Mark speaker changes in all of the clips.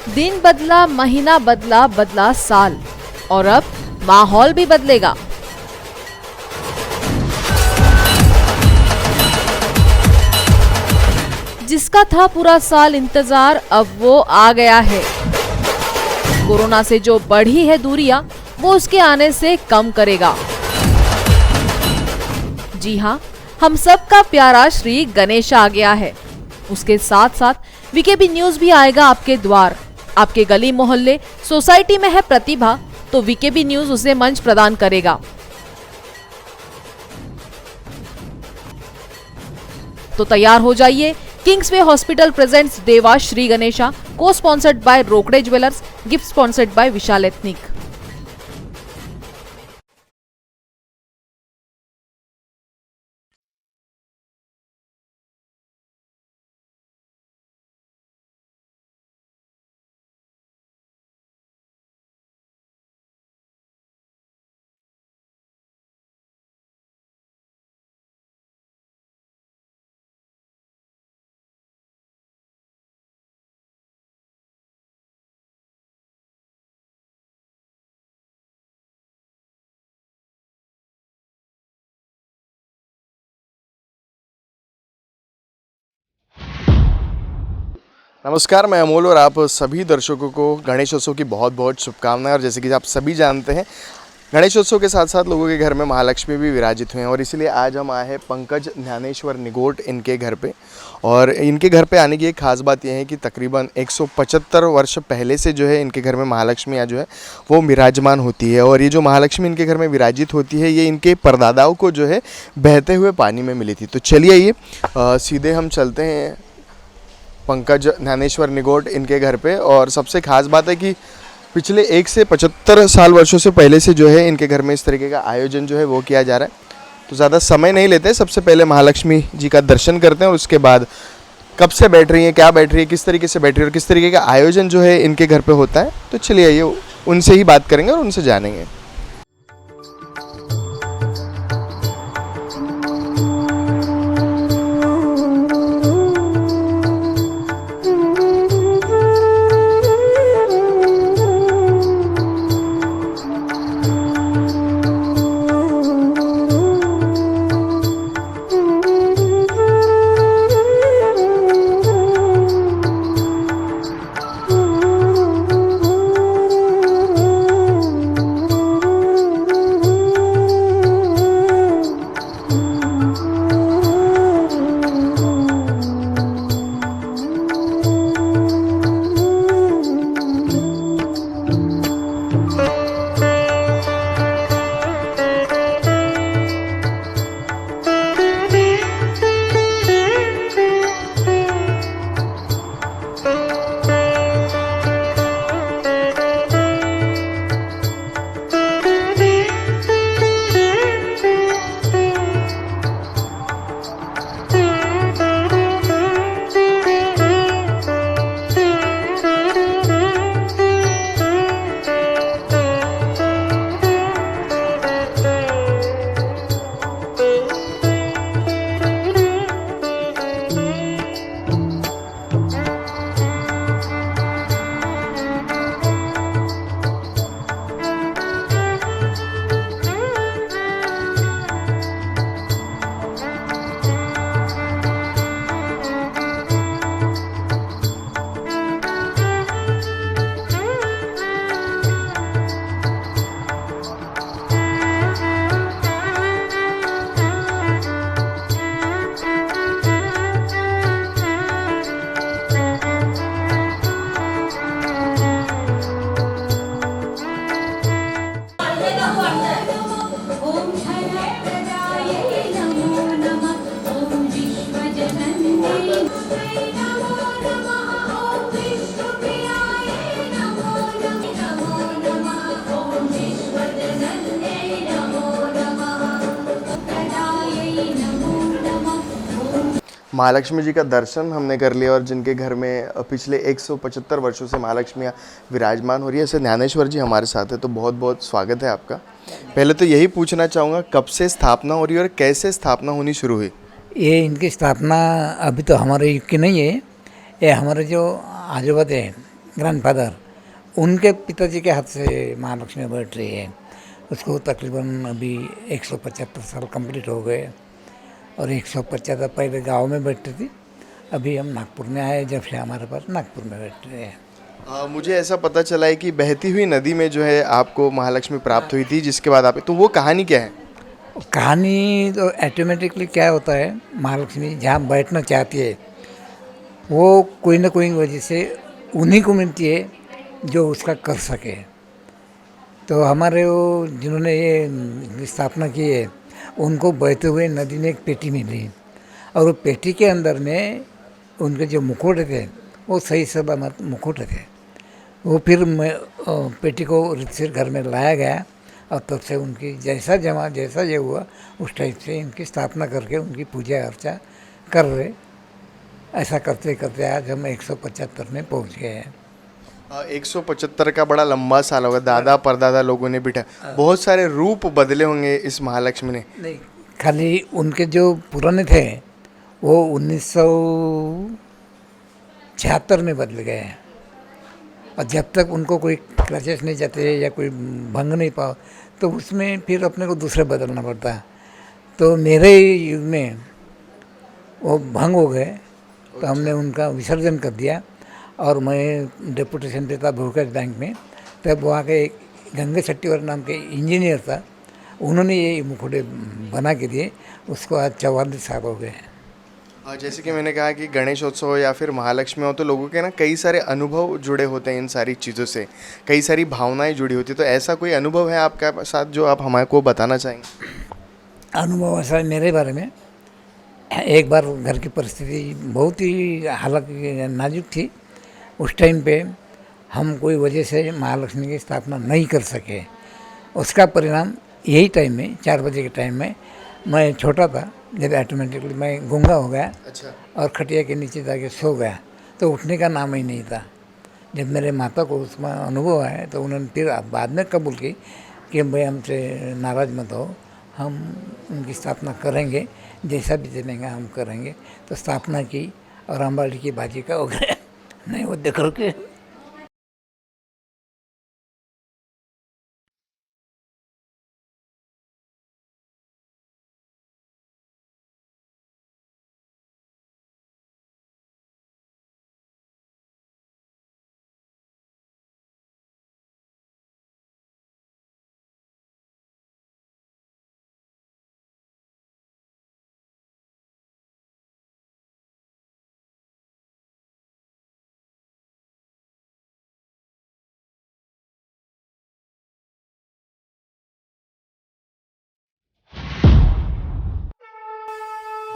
Speaker 1: दिन बदला, महीना बदला, बदला साल, और अब माहौल भी बदलेगा। जिसका था पूरा साल इंतजार, अब वो आ गया है। कोरोना से जो बढ़ी है दूरियां, वो उसके आने से कम करेगा। जी हाँ, हम सबका प्यारा श्री गणेश आ गया है। उसके साथ साथ वीकेबी न्यूज भी आएगा आपके द्वार। आपके गली मोहल्ले सोसाइटी में है प्रतिभा, तो वीकेबी न्यूज उसे मंच प्रदान करेगा। तो तैयार हो जाइए। किंग्सवे हॉस्पिटल प्रेजेंट्स देवा श्री गणेशा, को sponsored by Rokade jewellers, gift sponsored by Vishal ethnic.
Speaker 2: नमस्कार, मैं अमोल और आप सभी दर्शकों को गणेशोत्सव की बहुत बहुत शुभकामनाएं। और जैसे कि आप सभी जानते हैं, गणेशोत्सव के साथ साथ लोगों के घर में महालक्ष्मी भी विराजित हुए हैं और इसीलिए आज हम आए हैं पंकज ज्ञानेश्वर निगोट इनके घर पे। और इनके घर पे आने की एक ख़ास बात यह है कि तकरीबन 175 वर्ष पहले से जो है इनके घर में महालक्ष्मी जो है वो विराजमान होती है। और ये जो महालक्ष्मी इनके घर में विराजित होती है, ये इनके परदादाओं को जो है बहते हुए पानी में मिली थी। तो चलिए ये सीधे हम चलते हैं पंकज ज्ञानेश्वर निगोट इनके घर पे। और सबसे ख़ास बात है कि पिछले 1 से 75 वर्षों से पहले से जो है इनके घर में इस तरीके का आयोजन जो है वो किया जा रहा है। तो ज़्यादा समय नहीं लेते, सबसे पहले महालक्ष्मी जी का दर्शन करते हैं और उसके बाद कब से बैठ रही हैं, क्या बैठ रही है, किस तरीके से बैठ रही है और किस तरीके का आयोजन जो है इनके घर पर होता है। तो चलिए आइए उनसे ही बात करेंगे और उनसे जानेंगे। महालक्ष्मी जी का दर्शन हमने कर लिया और जिनके घर में पिछले 175 वर्षों से महालक्ष्मियाँ विराजमान हो रही है, ऐसे ज्ञानेश्वर जी हमारे साथ है। तो बहुत बहुत स्वागत है आपका। पहले तो यही पूछना चाहूँगा, कब से स्थापना हो रही है और कैसे स्थापना होनी शुरू हुई?
Speaker 3: ये इनकी स्थापना अभी तो हमारे युग की नहीं है, ये हमारे जो आजू बाजू है ग्रैंडफादर, उनके पिताजी के हाथ से महालक्ष्मी बैठ रही है। उसको तकरीबन अभी 175 साल कंप्लीट हो गए और 175 पहले गांव में बैठती थी, अभी हम नागपुर में आए, जब से हमारे पास नागपुर में बैठ रहे हैं।
Speaker 2: मुझे ऐसा पता चला है कि बहती हुई नदी में जो है आपको महालक्ष्मी प्राप्त हुई थी, जिसके बाद आप, तो वो कहानी क्या है?
Speaker 3: कहानी तो ऑटोमेटिकली क्या होता है, महालक्ष्मी जहाँ बैठना चाहती है वो कोई ना कोई वजह से उन्हीं को मिलती है जो उसका कर सके। तो हमारे वो जिन्होंने ये स्थापना की है, उनको बहते हुए नदी में एक पेटी मिली और वो पेटी के अंदर में उनके जो मुखौटे थे वो सही सलामत मुखौटे थे। वो फिर पेटी को रीतसर घर में लाया गया और तब से उनकी जैसा ये हुआ उस टाइप से इनकी स्थापना करके उनकी पूजा अर्चा कर रहे। ऐसा करते करते आज हम 175 में पहुंच गए हैं।
Speaker 2: 175 का बड़ा लंबा साल होगा, दादा परदादा लोगों ने बिठा, बहुत सारे रूप बदले होंगे इस महालक्ष्मी ने।
Speaker 3: नहीं, खाली उनके जो पुराने थे वो 1976 में बदल गए हैं और जब तक उनको कोई क्रैचेस नहीं जाते या कोई भंग नहीं पाओ तो उसमें फिर अपने को दूसरे बदलना पड़ता है। तो मेरे युग में वो भंग हो गए तो हमने उनका विसर्जन कर दिया और मैं डेपुटेशन देता भूखज बैंक में। तब वहाँ के एक गंगा शेट्टीवर नाम के इंजीनियर था, उन्होंने ये मुखौटे बना के दिए। उसको आज 44 साल हो गए हैं।
Speaker 2: जैसे कि मैंने कहा कि गणेशोत्सव या फिर महालक्ष्मी हो तो लोगों के ना कई सारे अनुभव जुड़े होते हैं इन सारी चीज़ों से, कई सारी भावनाएं जुड़ी होती है। तो ऐसा कोई अनुभव है आपके साथ जो आप हमारे को बताना चाहेंगे?
Speaker 3: अनुभव ऐसा मेरे बारे में, एक बार घर की परिस्थिति बहुत ही हालत नाजुक थी। उस टाइम पे हम कोई वजह से महालक्ष्मी की स्थापना नहीं कर सके। उसका परिणाम यही टाइम में 4 बजे के टाइम में, मैं छोटा था जब ऑटोमेटिकली मैं गूंगा हो गया।
Speaker 2: अच्छा।
Speaker 3: और खटिया के नीचे जाके सो गया तो उठने का नाम ही नहीं था। जब मेरे माता को उसमें अनुभव आया तो उन्होंने फिर बाद में कबूल की कि भाई हमसे नाराज़ मत हो, हम उनकी स्थापना करेंगे, जैसा भी चलेगा हम करेंगे। तो स्थापना की और अम्बाड़ी की भाजी का हो गया नहीं वो देख के।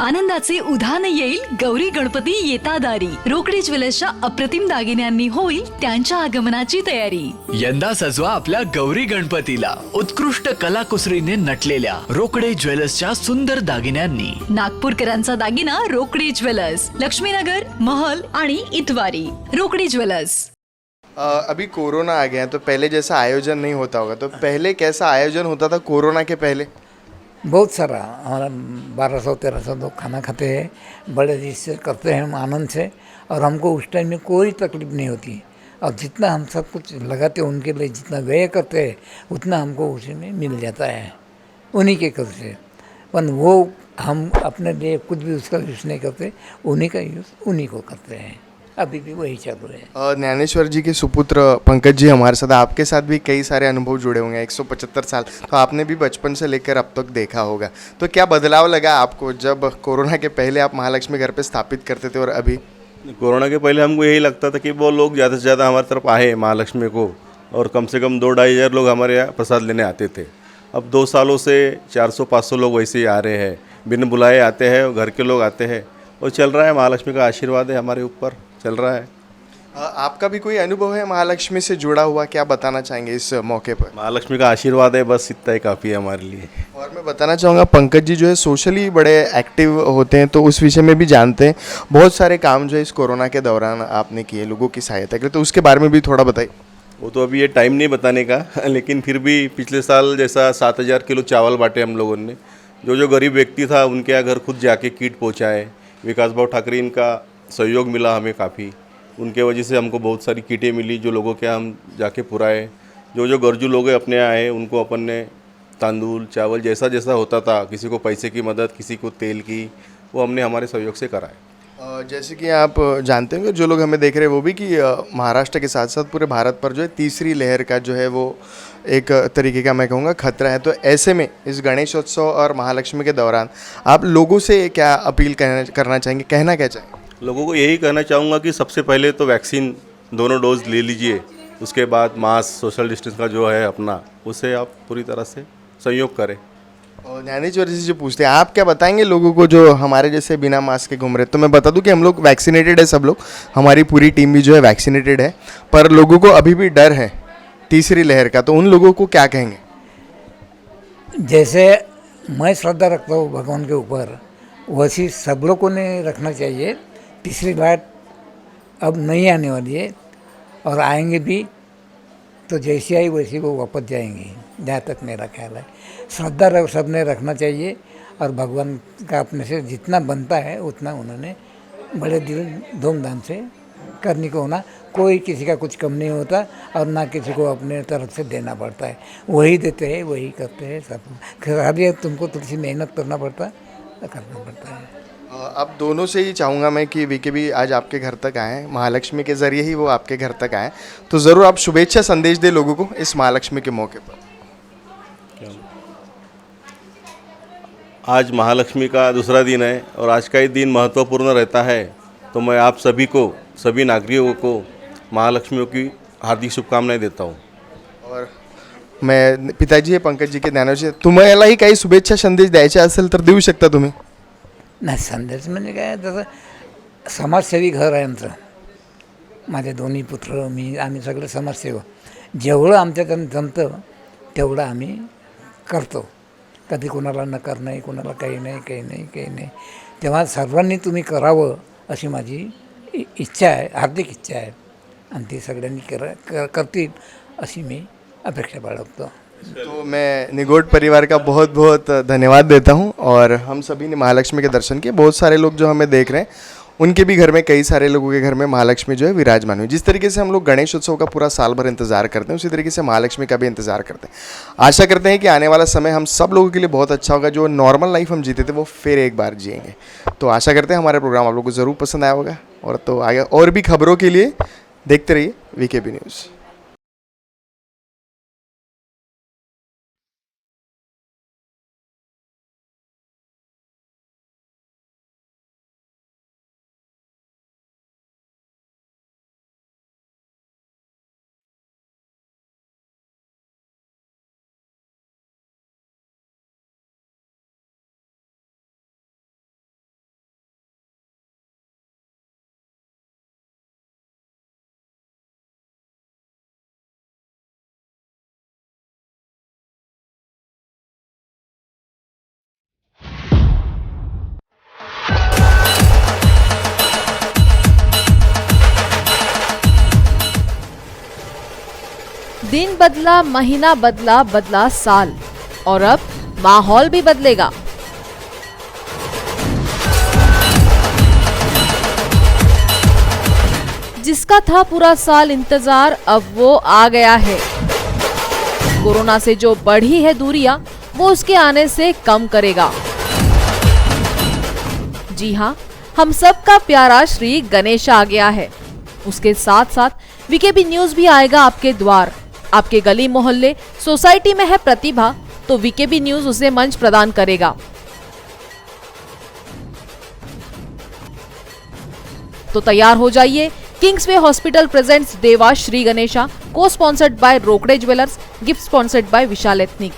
Speaker 4: आनंदाचे उधाण येईल गौरी गणपती येता दारी. रोकडे ज्वेलर्सच्या अप्रतिम दागिन्यांनी होईल त्यांच्या आगमनाची तयारी.
Speaker 5: यंदा सजवा आपल्या गौरी गणपतीला उत्कृष्ट कलाकुसरीने नटलेल्या रोकडे ज्वेलर्सच्या सुंदर दागिन्यांनी.
Speaker 4: नागपूरकरांचा दागिना रोकडे ज्वेलर्स, लक्ष्मीनगर, महल आणि इतवारी. रोकडे ज्वेलर्स.
Speaker 2: अभी कोरोना आ गया है तो पहले जैसा आयोजन नहीं होता होगा, तो पहले कैसा आयोजन होता था कोरोना के पहले?
Speaker 3: बहुत सारा, हमारा 1200-1300 लोग खाना खाते हैं, बड़े इससे करते हैं हम आनंद से। और हमको उस टाइम में कोई तकलीफ नहीं होती। और जितना हम सब कुछ लगाते हैं उनके लिए, जितना व्यय करते हैं उतना हमको उसी में मिल जाता है उन्हीं के कर से। पर वो हम अपने लिए कुछ भी उसका यूज़ नहीं करते, उन्हीं का यूज़ उन्हीं को करते हैं। अभी भी वही चालू है।
Speaker 2: ज्ञानेश्वर जी के सुपुत्र पंकज जी हमारे साथ, आपके साथ भी कई सारे अनुभव जुड़े होंगे। 175 साल तो आपने भी बचपन से लेकर अब तक देखा होगा, तो क्या बदलाव लगा आपको जब कोरोना के पहले आप महालक्ष्मी घर पे स्थापित करते थे और अभी?
Speaker 6: कोरोना के पहले हमको यही लगता था कि वो लोग ज़्यादा से ज़्यादा हमारी तरफ आए महालक्ष्मी को, और कम से कम 2-2.5 हज़ार लोग हमारे यहाँ प्रसाद लेने आते थे। अब 2 सालों से 400-500 लोग वैसे ही आ रहे हैं, बिन बुलाए आते हैं और घर के लोग आते हैं, और चल रहा है। महालक्ष्मी का आशीर्वाद है हमारे ऊपर, चल रहा है।
Speaker 2: आपका भी कोई अनुभव है महालक्ष्मी से जुड़ा हुआ, क्या बताना चाहेंगे इस मौके पर?
Speaker 6: महालक्ष्मी का आशीर्वाद है, बस इतना ही काफ़ी है हमारे लिए।
Speaker 2: और मैं बताना चाहूँगा पंकज जी जो है सोशली बड़े एक्टिव होते हैं, तो उस विषय में भी जानते हैं। बहुत सारे काम जो है इस कोरोना के दौरान आपने किए लोगों की सहायता के लिए, तो उसके बारे में भी थोड़ा बताइए।
Speaker 6: वो तो अभी ये टाइम नहीं बताने का, लेकिन फिर भी पिछले साल जैसा 7,000 किलो चावल बांटे हम लोगों ने। जो गरीब व्यक्ति था उनके यहाँ घर खुद जाके किट पहुँचाए। विकास भाव ठाकरे इनका सहयोग मिला हमें काफ़ी, उनके वजह से हमको बहुत सारी किटें मिली जो लोगों के हम जाके पुराए। जो गरजू लोग अपने आए उनको अपन ने तांदूल चावल जैसा जैसा होता था, किसी को पैसे की मदद, किसी को तेल की, वो हमने हमारे सहयोग से कराए।
Speaker 2: जैसे कि आप जानते होंगे, जो लोग हमें देख रहे हैं वो भी, कि महाराष्ट्र के साथ साथ पूरे भारत पर जो है तीसरी लहर का जो है वो एक तरीके का मैं कहूँगा खतरा है। तो ऐसे में इस गणेशोत्सव और महालक्ष्मी के दौरान आप लोगों से क्या अपील करना चाहेंगे, कहना क्या चाहेंगे?
Speaker 6: लोगों को यही कहना चाहूँगा कि सबसे पहले तो वैक्सीन दोनों डोज ले लीजिए, उसके बाद मास्क, सोशल डिस्टेंस का जो है अपना, उससे आप पूरी तरह से सहयोग करें।
Speaker 2: और ज्ञानेश्वर जी जो पूछते हैं, आप क्या बताएंगे लोगों को जो हमारे जैसे बिना मास्क के घूम रहे? तो मैं बता दूं कि हम लोग वैक्सीनेटेड है, सब लोग, हमारी पूरी टीम भी जो है वैक्सीनेटेड है, पर लोगों को अभी भी डर है तीसरी लहर का, तो उन लोगों को क्या कहेंगे?
Speaker 3: जैसे मैं श्रद्धा रखता हूँ भगवान के ऊपर, वैसी सब लोगों ने रखना चाहिए। तीसरी बार अब नहीं आने वाली है, और आएंगे भी तो जैसी आई वैसी वो वापस जाएंगी, जहाँ तक मेरा ख्याल है। श्रद्धा सब ने रखना चाहिए, और भगवान का अपने से जितना बनता है उतना उन्होंने बड़े दिल धूमधाम से करने को होना। कोई किसी का कुछ कम नहीं होता, और ना किसी को अपने तरफ से देना पड़ता है, वही देते हैं वही करते हैं सब। खाली तुमको थोड़ी सी मेहनत करना पड़ता है, करना पड़ता है।
Speaker 2: अब दोनों से ही चाहूँगा मैं कि वीके भी आज आपके घर तक आए, महालक्ष्मी के ज़रिए ही वो आपके घर तक आए, तो ज़रूर आप शुभेच्छा संदेश दें लोगों को इस महालक्ष्मी के मौके पर।
Speaker 6: आज महालक्ष्मी का दूसरा दिन है और आज का ही दिन महत्वपूर्ण रहता है, तो मैं आप सभी को, सभी नागरिकों को महालक्ष्मियों की हार्दिक शुभकामनाएं देता हूँ।
Speaker 2: और मैं पिताजी हे पंकज जी के ज्ञानेश्वर, तुम्हालाही काही शुभेच्छा संदेश द्यायचे असेल तर देऊ शकता तुम्ही?
Speaker 3: नाही, संदेश म्हणजे काय, तसं समाजसेवी घर आहे आमचं, माझे दोन्ही पुत्र, मी, आम्ही सगळे समाजसेवक. जेवढं आमच्याकडून जमतं तेवढं आम्ही करतो. कधी कोणाला नकार नाही, कोणाला काही नाही. तेव्हा सर्वांनी तुम्ही करावं अशी माझी इच्छा आहे, हार्दिक इच्छा आहे, आणि ती सगळ्यांनी करतील अशी मी अपेक्षा बाळगतो.
Speaker 2: तो मैं निगोट परिवार का बहुत बहुत धन्यवाद देता हूं, और हम सभी ने महालक्ष्मी के दर्शन किए। बहुत सारे लोग जो हमें देख रहे हैं उनके भी घर में, कई सारे लोगों के घर में महालक्ष्मी जो है विराजमान हुई। जिस तरीके से हम लोग गणेश उत्सव का पूरा साल भर इंतजार करते हैं, उसी तरीके से महालक्ष्मी का भी इंतजार करते हैं। आशा करते हैं कि आने वाला समय हम सब लोगों के लिए बहुत अच्छा होगा, जो नॉर्मल लाइफ हम जीते थे वो फिर एक बार जिएंगे। तो आशा करते हैं हमारे प्रोग्राम आप लोगों को ज़रूर पसंद आया होगा, और तो आगे और भी खबरों के लिए देखते रहिए वीकेबी न्यूज़।
Speaker 1: दिन बदला, महीना बदला, बदला साल, और अब माहौल भी बदलेगा। जिसका था पूरा साल इंतजार, अब वो आ गया है। कोरोना से जो बढ़ी है दूरियां, वो उसके आने से कम करेगा। जी हां, हम सब का प्यारा श्री गणेश आ गया है। उसके साथ साथ वीकेबी न्यूज भी आएगा आपके द्वार। आपके गली मोहल्ले सोसाइटी में है प्रतिभा, तो वीकेबी न्यूज उसे मंच प्रदान करेगा। तो तैयार हो जाइए। किंग्सवे हॉस्पिटल प्रेजेंट्स देवा श्री गणेशा, को sponsored by Rokade jewellers, gift sponsored by Vishal ethnic.